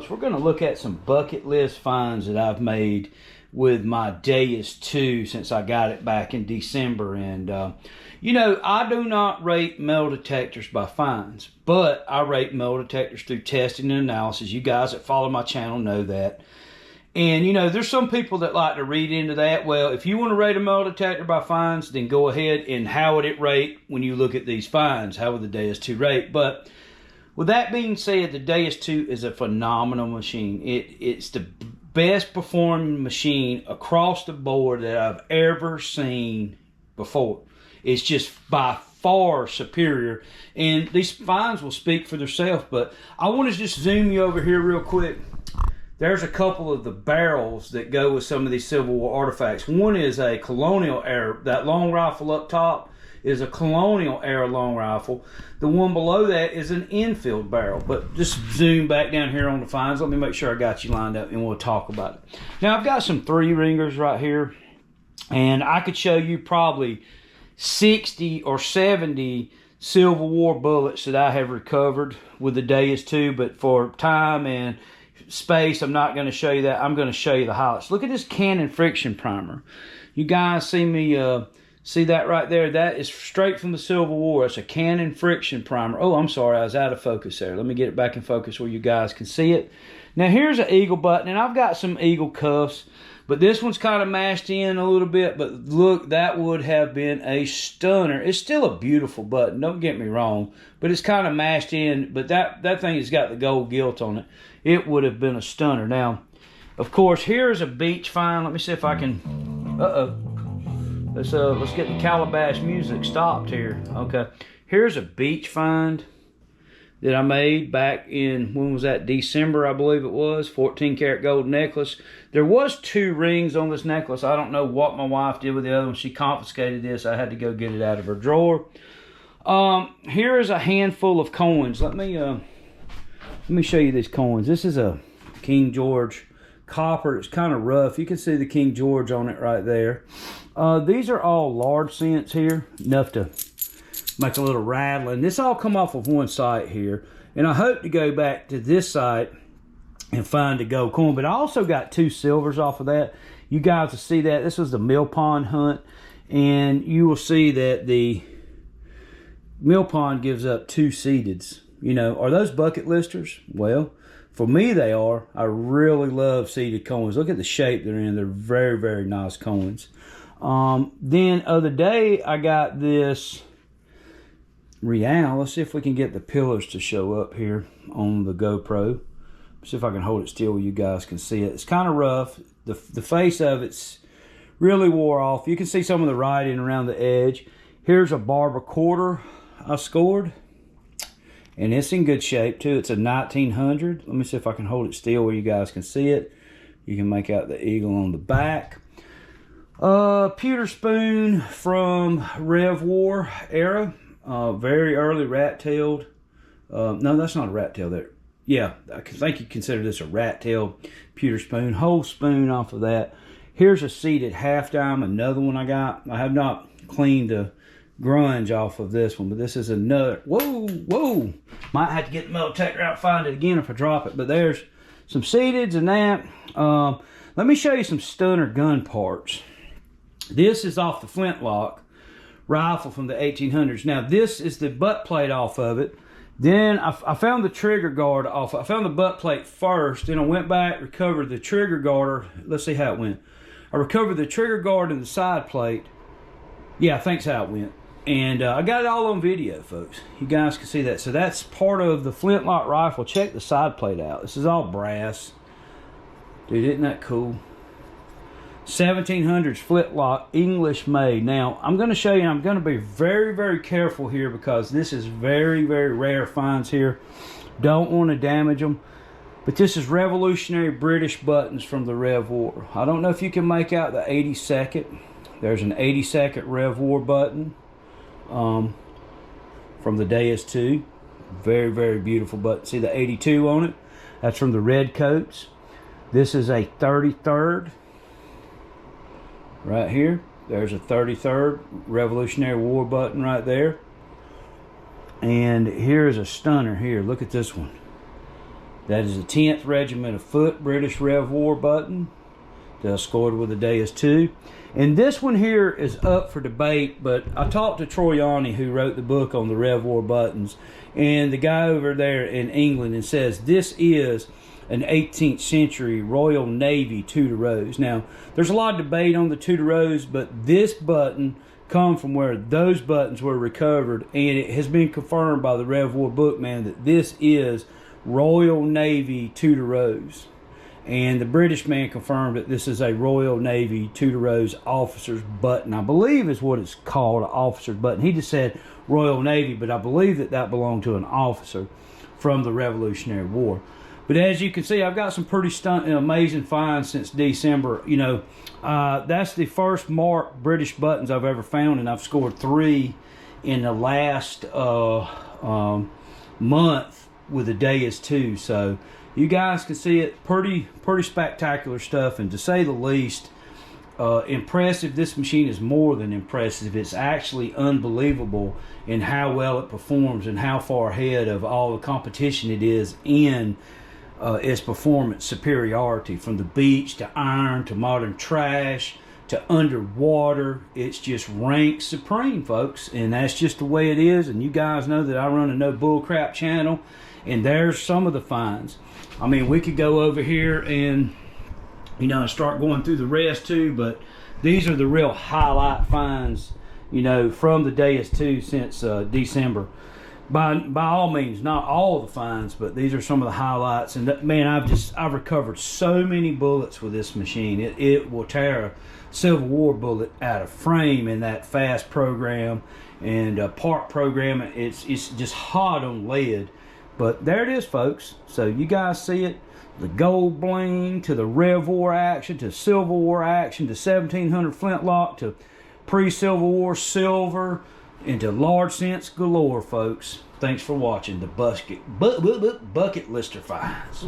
folks, we're going to look at some bucket list finds that I've made with my Deus 2 since I got it back in December. And you know, I do not rate metal detectors by finds, but I rate metal detectors through testing and analysis. You guys that follow my channel know that. And you know, there's some people that like to read into that. Well, if you want to rate a metal detector by finds, then go ahead and how would it rate when you look at these finds? How would the Deus 2 rate? But with that being said, the Deus 2 is a phenomenal machine. It's the best performing machine across the board that I've ever seen before. It's just by far superior, and these finds will speak for themselves. But I want to just zoom you over here real quick. There's a couple of the barrels that go with some of these Civil War artifacts. One is a colonial era. That long rifle up top is a colonial era long rifle. The one below that is an Enfield barrel. But just zoom back down here on the finds. Let me make sure I got you lined up and we'll talk about it. Now I've got some 3-ringers right here, and I could show you probably 60 or 70 Civil War bullets that I have recovered with the Deus 2, but for time and space, I'm not going to show you that. I'm going to show you the highlights. Look at this cannon friction primer. You guys see me see that right there? That is straight from the Civil War. It's a cannon friction primer. Oh, I'm sorry, I was out of focus there. Let me get it back in focus where you guys can see it. Now here's an eagle button, and I've got some eagle cuffs, but this one's kind of mashed in a little bit. But look, that would have been a stunner. It's still a beautiful button, don't get me wrong, but it's kind of mashed in. But that thing has got the gold gilt on it. It would have been a stunner. Now, of course, here's a beach find. Let me see if I can. Let's get the calabash music stopped here. Okay, here's a beach find that I made back in, when was that, December, I believe it was. 14 karat gold necklace. There was 2 rings on this necklace. I don't know what my wife did with the other one. She confiscated this. I had to go get it out of her drawer. Here is a handful of coins. Let me show you these coins. This is a King George copper. It's kind of rough. You can see the King George on it right there. These are all large cents here, enough to make a little rattling. This all come off of one site here, and I hope to go back to this site and find a gold coin. But I also got 2 silvers off of that. You guys will see that. This was the mill pond hunt, and you will see that the mill pond gives up 2 seededs. You know, are those bucket listers? Well, for me they are. I really love seeded coins. Look at the shape they're in. They're very, very nice coins. Then other day I got this real. Let's see if we can get the pillars to show up here on the GoPro. See if I can hold it still where you guys can see it. It's kind of rough. The face of it's really wore off. You can see some of the writing around the edge. Here's a barber quarter I scored, and it's in good shape too. It's a 1900. Let me see if I can hold it still where you guys can see it. You can make out the eagle on the back. Pewter spoon from Rev War era. Very early rat-tailed. No, that's not a rat-tail there. Yeah, I think you consider this a rat-tailed pewter spoon. Whole spoon off of that. Here's a seated half dime, another one I got. I have not cleaned the grunge off of this one, but this is another. Whoa. Might have to get the metal detector out, find it again if I drop it. But there's some seateds and that. Let me show you some stunner gun parts. This is off the flintlock rifle from the 1800s. Now this is the butt plate off of it. Then I found the trigger guard off. I found the butt plate first, then I went back, recovered the trigger guard. Let's see how it went. I recovered the trigger guard and the side plate. Yeah, I think's how it went. And I got it all on video, folks. You guys can see that. So that's part of the flintlock rifle. Check the side plate out. This is all brass. Dude, isn't that cool? 1700s flintlock, English made. Now, I'm going to show you, I'm going to be very, very careful here because this is very, very rare finds here. Don't want to damage them. But this is revolutionary British buttons from the Rev War. I don't know if you can make out the 82nd. There's an 82nd Rev War button from the Deus 2. Very, very beautiful button. See the 82 on it? That's from the Redcoats. This is a 33rd. Right here, there's a 33rd Revolutionary War button right there. And here's a stunner here. Look at this one. That is the 10th Regiment of Foot British Rev War button that I scored with the Deus 2. And this one here is up for debate, but I talked to Troy Yanni, who wrote the book on the Rev War buttons, and the guy over there in England, and says this is an 18th century Royal Navy Tudor rose. Now, there's a lot of debate on the Tudor rose, but this button come from where those buttons were recovered, and it has been confirmed by the Rev War bookman that this is Royal Navy Tudor rose. And the British man confirmed that this is a Royal Navy Tudor rose officer's button. I believe is what it's called, an officer's button. He just said Royal Navy, but I believe that that belonged to an officer from the Revolutionary War. But as you can see, I've got some pretty stunning, amazing finds since December. You know, that's the first marked British buttons I've ever found, and I've scored 3 in the last month with the Deus 2. So you guys can see it. Pretty spectacular stuff, and to say the least, impressive. This machine is more than impressive. It's actually unbelievable in how well it performs and how far ahead of all the competition it is in its performance superiority. From the beach to iron to modern trash to underwater, it's just ranked supreme, folks, and that's just the way it is. And you guys know that I run a no bullcrap channel, and there's some of the finds. I mean, we could go over here and, you know, start going through the rest too, but these are the real highlight finds, you know, from the Deus 2 since December. By all means, not all the finds, but these are some of the highlights. And that, man, I've recovered so many bullets with this machine. It will tear a Civil War bullet out of frame in that fast program and part program. It's just hot on lead. But there it is, folks. So you guys see it. The gold bling to the Rev War action to Civil War action to 1700 flintlock to pre-Civil War silver into large cents galore, folks. Thanks for watching the bucket lister finds.